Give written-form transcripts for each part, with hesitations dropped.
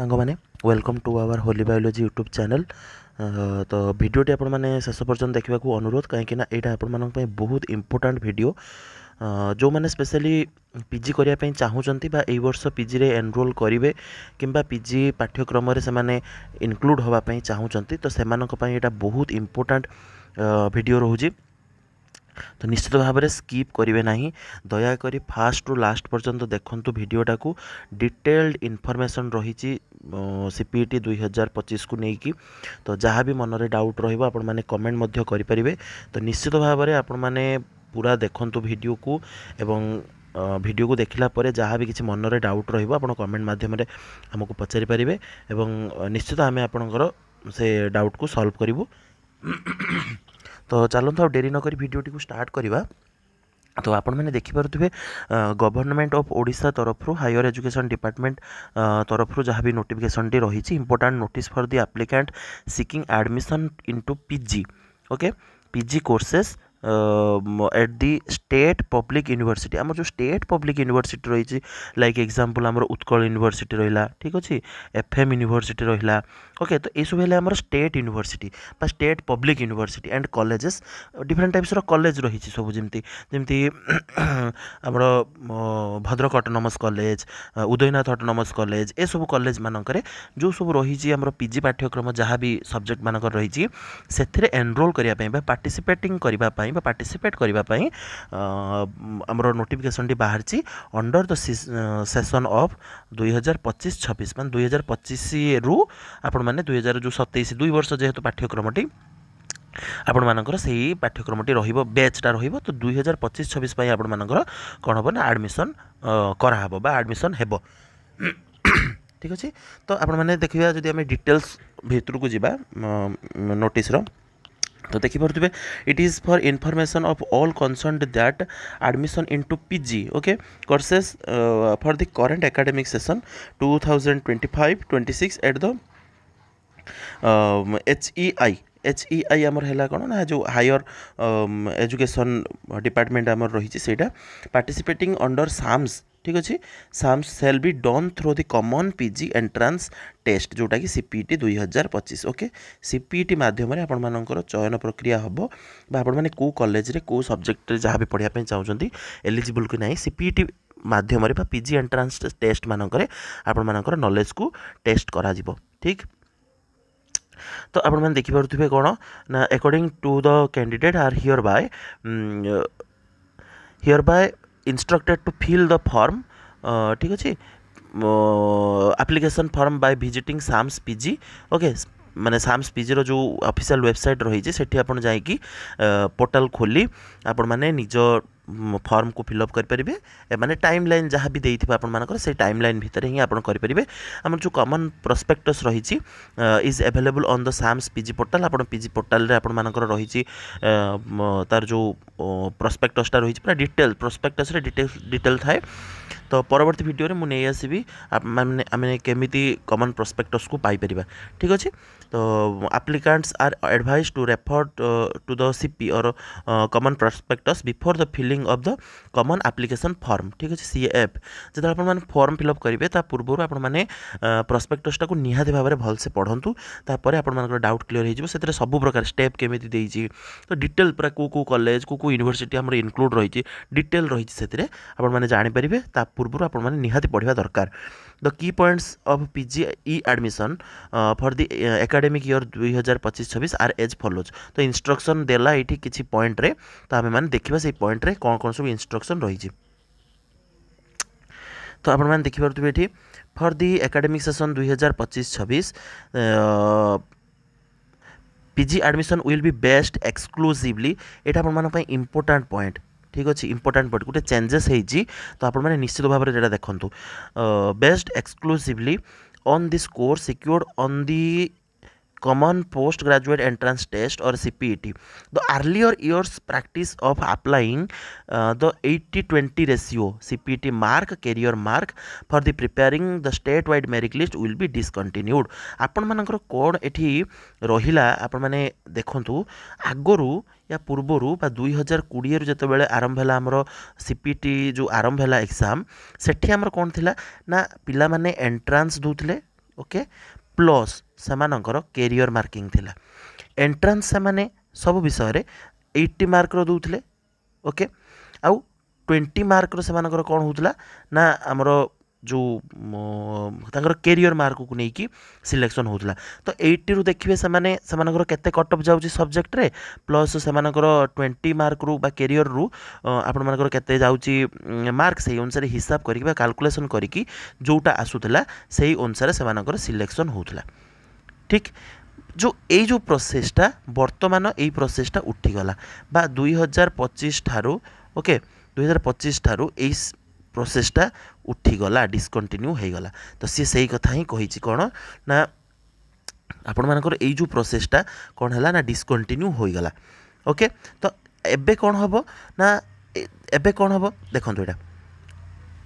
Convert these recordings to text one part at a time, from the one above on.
ସାଙ୍ଗମାନେ welcome to our holy biology YouTube channel. ତ ଭିଡ଼ିଓଟି ଆପଣମାନେ ଶେଷ ପର୍ଯ୍ୟନ୍ତ ଦେଖିବାକୁ ଅନୁରୋଧ, କାହିଁକିନା ଏଇଟା ଆପଣମାନଙ୍କ ପାଇଁ ବହୁତ ଇମ୍ପୋର୍ଟାଣ୍ଟ ଭିଡ଼ିଓ। ଯେଉଁମାନେ ସ୍ପେଶାଲି ପିଜି କରିବା ପାଇଁ ଚାହୁଁଛନ୍ତି ବା ଏଇ ବର୍ଷ ପିଜିରେ ଏନରୋଲ୍ କରିବେ କିମ୍ବା ପିଜି ପାଠ୍ୟକ୍ରମରେ ସେମାନେ ଇନକ୍ଲୁଡ଼ ହେବା ପାଇଁ ଚାହୁଁଛନ୍ତି, ତ ସେମାନଙ୍କ ପାଇଁ ଏଇଟା ବହୁତ ଇମ୍ପୋର୍ଟାଣ୍ଟ ଭିଡ଼ିଓ ରହୁଛି। ତ ନିଶ୍ଚିତ ଭାବରେ ସ୍କିପ୍ କରିବେ ନାହିଁ, ଦୟାକରି ଫାର୍ଷ୍ଟରୁ ଲାଷ୍ଟ ପର୍ଯ୍ୟନ୍ତ ଦେଖନ୍ତୁ ଭିଡ଼ିଓଟାକୁ। ଡିଟେଲ୍ଡ ଇନଫର୍ମେସନ୍ ରହିଛି ସିପିଇଟି 2025 को लेकिन। तो जहाँ भी मनरे डाउट रहिबो आपण माने कमेंट मध्य करि परिबे। तो निश्चित भाव में आपण माने पूरा देखंतु वीडियो को, एवं वीडियो को देखला परे जहाँ भी किसी मनरे डाउट रहिबो आपण कमेंट माध्यम रे हमको पचारि परिबे, एवं निश्चित आमे आपणकर से डाउट को सॉल्व करिवु। तो चलନ୍ତୁ ଆଉ ଡେରି नक भिडियोटी को स्टार्ट करवा। तो आपण मैंने देखिपे गवर्नमेंट ऑफ ओडिशा तरफ हायर एजुकेशन डिपार्टमेंट तरफ जहाँ भी नोटिफिकेशन टी रही important notice for the applicant seeking admission into PG. Okay, PG courses at the state public university. आम जो स्टेट पब्लिक यूनिवर्सिटी रही लाइक एग्जांपल आम उत्कल यूनिवर्सिटी रहा, ठीक अच्छे, एफएम यूनिवर्सिटी रहा। ओके, तो यू है आम स्टेट यूनिवर्सिटी बा state public university and colleges. Different types college रही सब जमती जमती आम Bhadrak autonomous college, Udayanath autonomous college, ए सब कॉलेज मानक जो सब रही आम पीजी पाठ्यक्रम जहाँ भी सब्जेक्ट मानक रही से एनरोल करने पार्टिसिपेटिंग करने पार्टिसिपेट करने आमर नोटिफिकेशन टी बाहर अंडर द सेशन ऑफ 2025-26 मान 2025 रु आपण मैंने 2027 2 वर्ष जेहेतु पाठ्यक्रमटी आपण मानकर से पाठ्यक्रमटी रहिबो, बैचटा रहिबो। तो 2025-26 पई आपण मानकर कोन हबो ना एडमिशन करा हबो बा एडमिशन हेबो। ठीक अछि। तो आपण माने देखिबा जदि हम डिटेल्स भितर को जिबा नोटिस रो, तो देखिपे it is for information of all concerned that admission into PG okay courses for the current academic session 2025-26 at the HEI आमर है कौन ना जो हायर एजुकेशन डिपार्टमेंट आमर रही सेटा पार्टिसिपेटिंग अंडर साम्स। ठीक अच्छे, SAMS cell be done through the common PG entrance test जोटा कि सीपीटी 2025। ओके, सीपीटी माध्यम आपण मानकर चयन प्रक्रिया हम बा आपण माने को कॉलेज रे को सब्जेक्ट रे जहाँ भी पढ़िया पे चाहते एलिजिबल कि नहीं सीपीटी माध्यम बा पीजी एंट्रांस टेस्ट मानक आपण मानकर नॉलेज को टेस्ट करा जिवो। ठीक, तो आपण मैंने देखिपे कौन ना according to the candidate are hereby instructed to fill the form. ठीक अच्छे, application form by visiting SAMS PG. Okay, माने साम्स पीजी रो जो ऑफिशियल वेबसाइट रही सेठी आपण जाइकी पोर्टल खोली आपण माने निज फॉर्म को फिलअप करेंगे। माने टाइम लाइन जहाँ भी देइथिबा आपण मानकर से टाइम लाइन भितर ही आपण करेंगे। आम जो कॉमन प्रोस्पेक्टस रही is available on the SAMS PG portal. आपण पीजी पोर्टल रे आपण मानकर रही तार जो प्रोस्पेक्टसटा रही पूरा डिटेल प्रोस्पेक्टस रे डिटेल थाए। तो परवर्ती वीडियो रे मु नहीं आसबि आमे केमिति कॉमन प्रोस्पेक्टस को पाई परिबा। ठीक अच्छे, तो applicants are advised to refer to the CP or common prospectus before the filling of the common application form. ठीक अच्छे, सीएफ जो आपण माने फॉर्म फिलअप करेंगे ता पूर्व आपण माने प्रोस्पेक्टसटा को निहाती भाव में भलसे पढ़ंतु, तापर आपण मानकर डाउट क्लियर हो से सब प्रकार स्टेप केमिति देइछि। तो डिटेल पूरा को कॉलेज को यूनिवर्सिटी हमर इनक्लूड रही डिटेल रही से आपण माने जानि परिबे। ता पूर्व आपण माने निहाती पढ़िबा दरकार। The key points of PG e admission for the academic year 2025-26 are as follows. तो इंस्ट्रक्शन देला ये किसी पॉइंट रे, तो आम मैंने देखा से पॉइंट रे कौन कौन सब इंस्ट्रक्शन रही। तो आपण मैंने देखिपे ये for the academic session 2025-26 PG admission will be based exclusively. यहाँ आप इंपोर्टेंट पॉइंट। ठीक अच्छे, इंपोर्टेंट पॉइंट गोटे चेंजेस होती, तो आप निश्चित भाव में देखो based exclusively on this course secured on the common post graduate entrance test or CPET. The earlier years practice of applying the 80-20 ratio CPET mark career mark for the preparing the state wide merit list will be discontinued. आपण मानकर code एठी रहिला आपण माने देखंतु आगरु या पूर्वरु बा 2020 जते बेले आरंभ हला हमरो CPET जो आरंभ हला एग्जाम सेठी हमर कोन थिला ना पिला माने एंट्रांस दोथिले ओके प्लस सेमानकर कैरियर मार्किंग थिला एंट्रांस से माने सब विषय 80 मार्क दूसरे ओके आउ 20 मार्क सेमानकर कौन होता ना आमर जो कैरियर मार्क को लेकिन सिलेक्शन होता तो 80 रु देखिए से केते कट अफ जाउची सब्जेक्ट रे प्लस से 20 मार्क रु बा कैरियर रु आपण मानकर केते जाउची मार्क से अनुसार हिसाब करिक बा कैलकुलेशन करिक जोटा आसुतला सेही अनुसार से सिलेक्शन होता ठीक जो ये जो प्रोसेसटा वर्तमान यही प्रोसेसटा उठीगला बा 2025 ठारू ओके 2025 ठारू यही प्रोसेसटा उठीगला डिस्कंटिन्यू हो गला तो सी सही कथा ही कही कौन ना आपण मानकर यही जो प्रोसेसटा कौन है ना डिस्कंटिन्यू हो गला ओके तो एबे कौन हम ना एबे कौन हम देखो यहाँ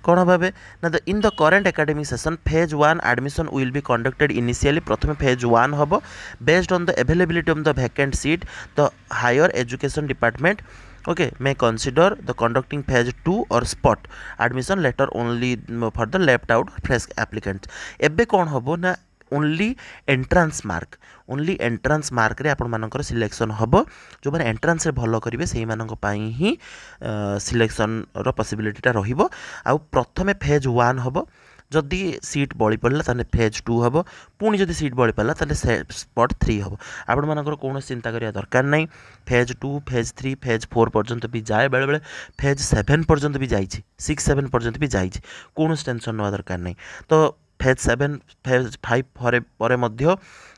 कौन हम ना in the current academic session phase 1 admission will be conducted initially प्रथम फेज 1 हम based on the availability of the vacant seat the higher education department okay may consider the conducting phase 2 or spot admission letter only for the left out fresh applicants एबे कौन हबो ना only entrance mark रे आपण मानकर selection हबो जो माने एंट्रांस रे भलो करिवे सेही मानक पई ही सिलेक्शन रो पॉसिबिलिटीटा रहिबो आ प्रथमे फेज 1 हबो जदि सीट बड़ी पड़ा ताने फेज 2 हम पुणी जदि सीट बड़ी पड़ा ताने स्पॉट 3 हम आपण मानकर कौन चिंता करिया दरकार नहीं फेज 2 फेज 3 फेज 4 पर्यंत भी जाए बेले बेले फेज 7 पर्यंत भी जाइए 6-7 पर्यंत भी जाइए कौन टेंशन ना दरकार नहीं तो फेज 7 फेज 5 पर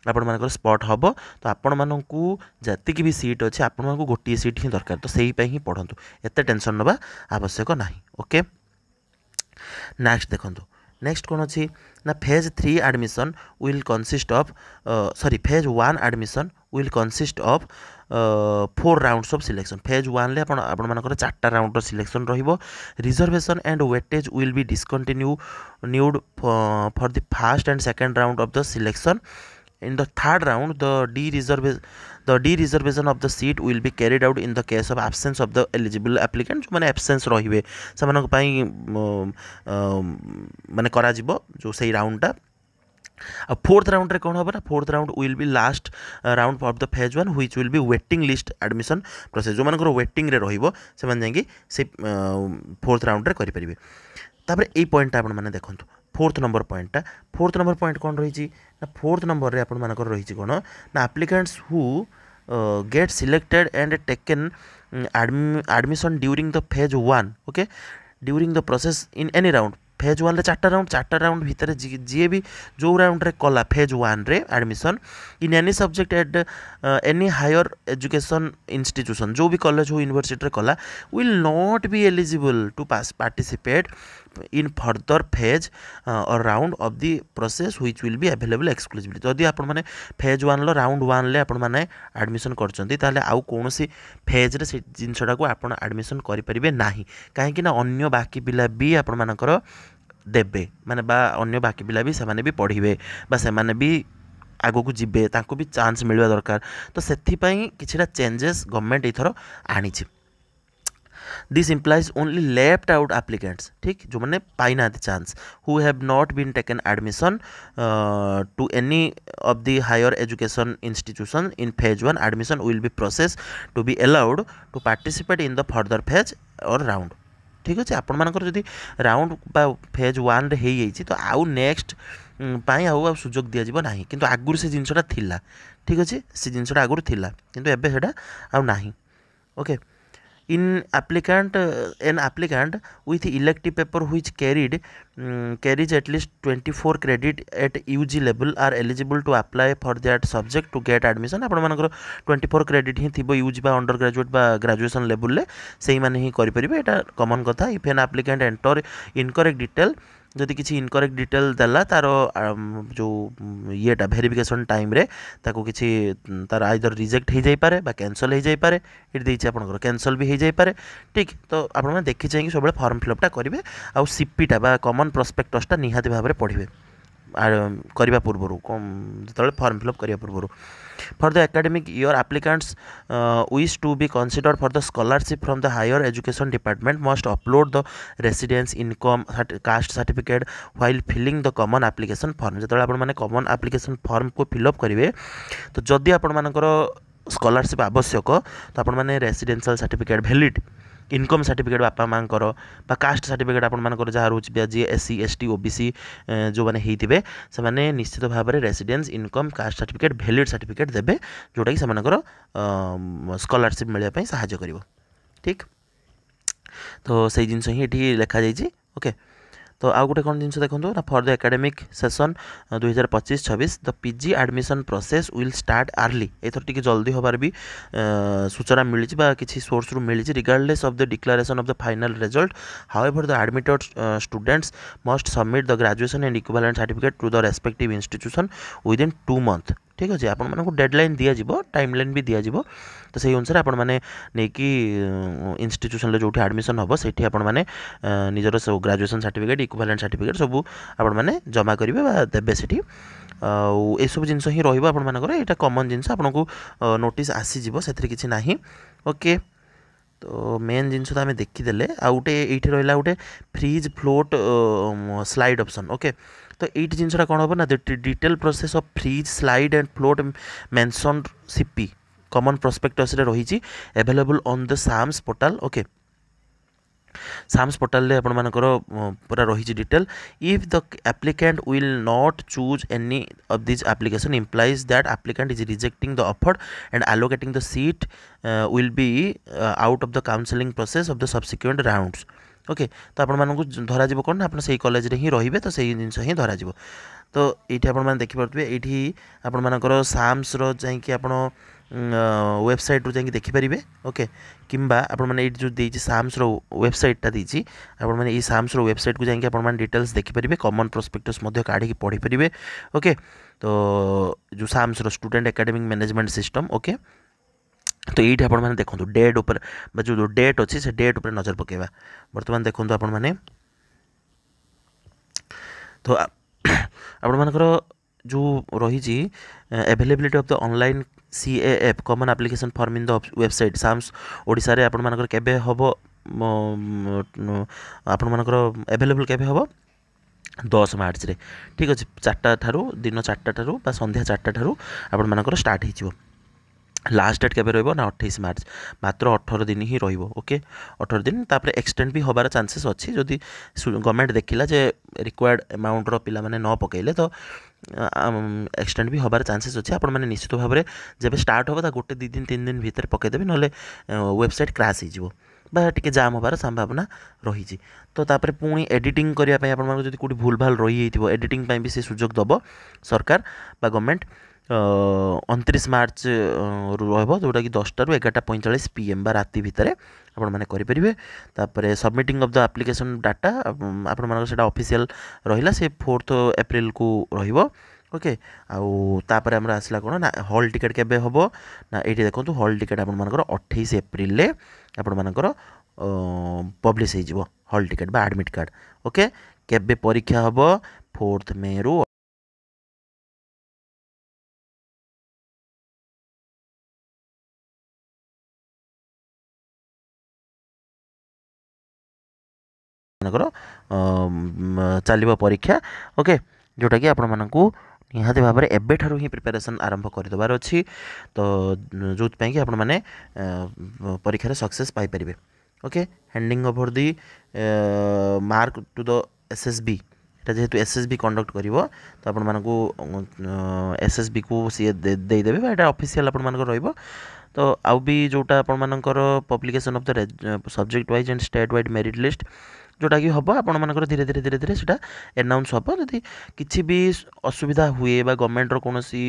आपण मानकर स्पॉट हम तो आपण मानकू जतिक भी सीट अच्छे आपण मानकू गोटे सीट ही दरकार तो सही पे ही पढ़ंतु एते टेंशन नबा आवश्यक नहीं ओके नेक्स्ट देखंतु नेक्स्ट कौन अच्छी ना phase 3 admission will consist of sorry phase 1 admission will consist of 4 rounds of selection phase 1 ले आपण मानकर 4टा राउंड सिलेक्शन रहिबो reservation and weightage will be discontinued for the first and second round of the selection in the third round the dereservation of the seat will be carried out in the case of absence of the eligible applicant जो माने absence रहिबे समानक पई माने करा जिवो जो सही राउंडटा आ फोर्थ राउंड रे कौन हम ना fourth round will be last round of the phase 1 which will be waiting list admission process जो मानकर वेटिंग रे रहिबो से मान जांगी से फोर्थ राउंड रे करि परिबे तापर ए पॉइंट आपण माने देखंतु फोर्थ नंबर पॉइंट कौन रही ना फोर्थ नंबर रे आपण मानकर रही कौन ना applicants who get selected and taken admission during the phase 1 okay during the process in any round phase 1 रे 4टा राउंड भितर जी भी जो राउंड रे कला फेज 1 रे admission in any subject at any higher education institution जो भी कॉलेज हो यूनिवर्सिटी रे कला will not be eligible to participate in further phase or round of the process which will be available exclusively जदि आपण माने phase 1 लो round 1 ले आपण माने एडमिशन करचंती ताले आउ कोनोसी फेज रे से जिंसडा को आपण एडमिशन करि परिबे नाही काहे कि ना अन्य बाकी पिला भी आपण मानकर देबे माने बा अन्य बाकी पिला भी से भी पढ़िबे बा से भी आगो को जीवे तांको भी चांस मिलवा दरकार तो सेथि पई किछिटा चेंजेस गवर्नमेंट इथरो आनिछि this implies only left out applicants ठीक जो मैंने पाई ना chance who have not been taken admission to any of the higher education institution in phase 1 admission will be process to be allowed to participate in the further phase or round ठीक अच्छे आपण मानकर जदि round phase 1 रे हो जाइए तो आउ नेक्स्ट पाई आउ सुजोग दि जाव ना कि आगुरी से जिनसा थिला ठीक अच्छे से जिनसा आगुरी थिला किंतु एबे सेटा आउ नाही okay in applicant an applicant with elective paper which carries at least 24 credit at UG level are eligible to apply for that subject to get admission आपण मानकर 24 क्रेडिट ही थिबो यूजी बा अंडर ग्रेजुएट बा ग्रेजुएशन लेवल ले सेही माने ही करि परिबे एटा कॉमन कथा if an applicant enter incorrect detail जदि किसी इनकरेक्ट डिटेल देला तार जो येटा वेरिफिकेशन टाइम रे ताको किसी तार आइदर रिजेक्ट हो जाई पारे बा कैंसल हो जाई पारे इट देछि आपनकर कैंसल भी हो जाई पारे ठीक तो आपण माने देखि चाहिए सब फॉर्म फिलअपटा करेंगे आउ सीपीटा बा कॉमन प्रोस्पेक्टसटा निहाती भाव में पढ़े କରିବା ପୂର୍ବରୁ ଯେତେବେଳେ ଫର୍ମ ଫିଲ୍ଅପ୍ କରିବା ପୂର୍ବରୁ for the academic year applicants wish to be considered for the scholarship from the higher education department must upload the residence income caste certificate while filling the common application form ଯେତେବେଳେ ଆପଣ ମାନେ common application form को fill up କରିବେ ତ ଯଦି ଆପଣ ମାନଙ୍କର scholarship ଆବଶ୍ୟକ ତ ଆପଣ ମାନେ residential certificate valid income certificate बापा माँ कास्ट सर्टिफिकेट आपर जहाँ रोचे जी एससी एसटी ओबीसी जो मैंने होते से मैंने निश्चित भाव में residence income caste certificate valid certificate देवे जोटा कि से स्कॉलरशिप मिलने साहाय्य कर ठीक तो से जिन ही लिखा जाइए ओके तो आउ गोटे कौन जिन देखो ना for the academic session 2025-26 the PG admission process will start early एथर टी जल्दी हबार भी सूचना मिली किसी सोर्स रु मिली regardless of the declaration of the final result however the admitted students must submit the graduation and equivalent certificate to the respective institution within 2 month ठीक अच्छे आपको डेडलाइन दिज्व टाइमलाइन भी दिज्व तो से अनुसार आपण मैंने नहीं इंस्टीट्यूशन जो एडमिशन हम से मैंने निजर ग्रेजुएशन सर्टिफिकेट इक्विवेलेंट सर्टिफिकेट सब आपण मैंने जमा करेंगे देवे से सब जिन ही रहा कॉमन जिन आपको नोटिस आसीज से ना ओके तो मेन जिन तो आम देखीदे आउ गोटे ये रहा गोटे freeze float slide option okay तो ये जिनसा कौन हम ना detail process of freeze slide and float mention CP common prospectus रही available on the SAMS portal okay SAMS portal रे आपण मानकर पूरा रही detail if the applicant will not choose any of this application implies that applicant is rejecting the offer and allocating the seat will be out of the counselling process of the subsequent rounds okay तो आपको धरा कौन ना आप college रे ही रे तो सही जिन ही धरा तो ये आप देखिपे ये आपर साम्स जा वेबसाइट रू देखिपारे ओके किंबा आपने जो देती साम्स वेबसाइटा देती आपने साम्स वेबसाइट को जाकि आप डिटेल्स देखिपारे कॉमन प्रोस्पेक्टस काढ़ी पढ़ी पारे ओके तो जो SAMS student academic management system okay तो ये आप देखो डेट उपर जो डेट अच्छी से डेट उपर नजर पकेबा बर्तमान देखो आपण मैंने तो आपण मानकर जो रही availability of the online CAF common application form in the website SAMS Odisha रे आपण मानकर केबे हबो आपण मानकर अवेलेबल केबे हबो 10 मार्च रे ठीक अछि 4टा ठारू दिन 4टा ठारू बा संध्या 4टा ठारू आपण मानकर स्टार्ट हिजिवो लास्ट डेट केबे रहइबो ना 28 मार्च मात्र 18 दिन ही रहिबो ओके 18 दिन तापर एक्सटेंड भी होबार चांसेस अच्छी जदि गवर्नमेंट देखिला जे रिक्वायर्ड अमाउंट रो पिला माने न पकेले तो एक्सटेंड भी होबार चांसेस अच्छे आपण मैंने निश्चित भाव में जब स्टार्ट होगा गोटे 2 दिन 3 दिन भितर पकईदेवे ना वेबसाइट क्राश हो टी जाम होबार संभावना रही तो तापर पुणी एडिटिंग करने आप कौटी भूल भाल रही एडिटिंग भी से सुजोग दब सरकार गवर्नमेंट 29 मार्च रहा जोटा कि 10टा ରୁ 11:45 PM बा राति भितर आपण मैंने करेंगे तापर submitting of the application data आपण मानक सेटा ऑफिशियल रहिला से 4 एप्रिल को रहिबो ओके आउ तापर हमरा आसला कोन ना हॉल टिकट केबे हबो ना एठी देखंतु हॉल टिकट आपण मानकर 28 एप्रिल ले आपण मानकर पब्लिश हो जिवो हॉल टिकट बा एडमिट कार्ड ओके केबे परीक्षा हबो 4 मे रु चलो परीक्षा ओके जोटा कि आपण मानकू निहाती भाव में एबेठारू ही प्रिपेरेसन आरंभ करदेबार अच्छी तो जो कि आपण मैंने परीक्षा success paper okay handing over the mark to the SSB এটা যেহেতু SSB কন্ডক্ট করিব তো আপন মানকু SSB को सी देदेवे এটা অফিশিয়াল আপন মানক রহিব तो आउ भी जोटा आपण मानकर publication of the subject wise and state wide merit list जोटा कि हम आपण मानकर धीरे धीरे धीरे धीरे सेटा एनाउंस हम जदि किसी भी असुविधा हुए बा गवर्नमेंट रो कोनोसी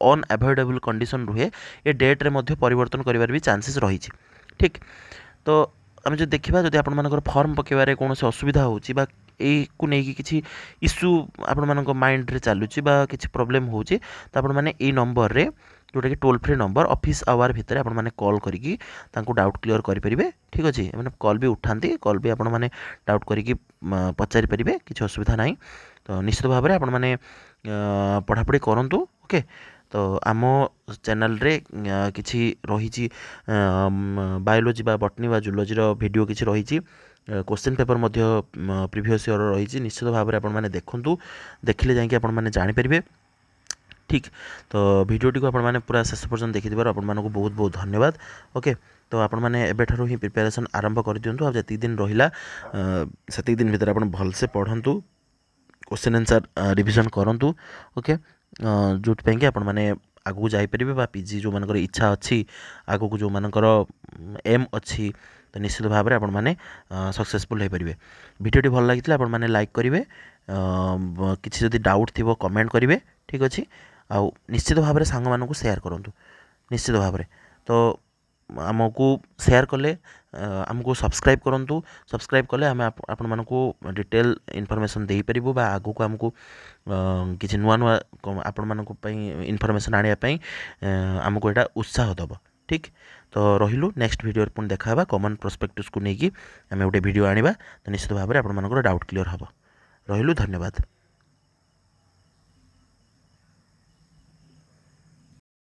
अनअवॉइडेबल कंडीशन रुहे ये डेट रे मध्य परिवर्तन करिवार भी चांसेस रही ठीक तो आम जो देखा जब आपण मानकर फॉर्म पकेबारे कौन असुविधा होची बा को लेकिन किसी इश्यू आपण मानक माइंड रे चलुची बा किसी प्रॉब्लम होची तो आपण माने ए नंबर रे जोटा कि toll free number office hour भितर आपण माने कॉल करिकी तांको डाउट क्लियर करि परिबे ठीक अछि माने कॉल भी उठांती कॉल भी आपण माने डाउट करिकी पचारि परिबे किछि असुविधा नाही तो निश्चित भाव में आपण मैंने पढ़ापढ़ी करूँ ओके। तो आम चैनल रे किछि रही बायोलोजी बा बटनी बा जूलोजी वीडियो किछि रही क्वेश्चन पेपर मध्य प्रीवियस ईयर रही निश्चित भाव में आपण मैंने देखूँ देखिले जाकि आपण मैंने जानीपारे ठीक। तो वीडियोटी को आपण मैंने पूरा शेष पर्यंत देखिथिबार आपण मानकु बहुत बहुत धन्यवाद ओके। तो आपण मैंने एबेठारु ही प्रिपरेशन आरंभ कर दियंतु। अब जति दिन रहिला सेति दिन भीतर आपण भलसे पढ़ंतु क्वेश्चन आंसर रिविजन करंतु ओके। जो कि आपण मैंने आगू जापर बा पीजी जो मानकर इच्छा अच्छी आगू को जो मानकर एम अच्छी तो निश्चित भाव में आपण मैंने सक्सेसफुल हो पारे। वीडियोटी भल लगी आपण मैंने लाइक करेंगे किसी जदि डाउट थी कमेंट करेंगे ठीक अच्छे आउ निश्चित भाव में सांग मानू सेयार करूँ निश्चित भाव में। तो आमको सेयार कले आमको सब्सक्राइब करूँ सब्सक्राइब कले आम आपण मानकु डिटेल इनफॉरमेशन दे पारिबु बा आगु को आमको किछि नुआ नुआ आपण मानकु पई इनफॉरमेशन आनिया पई आमको एटा उत्साह दब ठीक। तो रहिलु नेक्स्ट वीडियो पुणी देखा कॉमन प्रोस्पेक्टस को लेकिन आम गोटे वीडियो आनिबा तो निश्चित भाव में आपण मानकर डाउट क्लियर हम रहिलु धन्यवाद।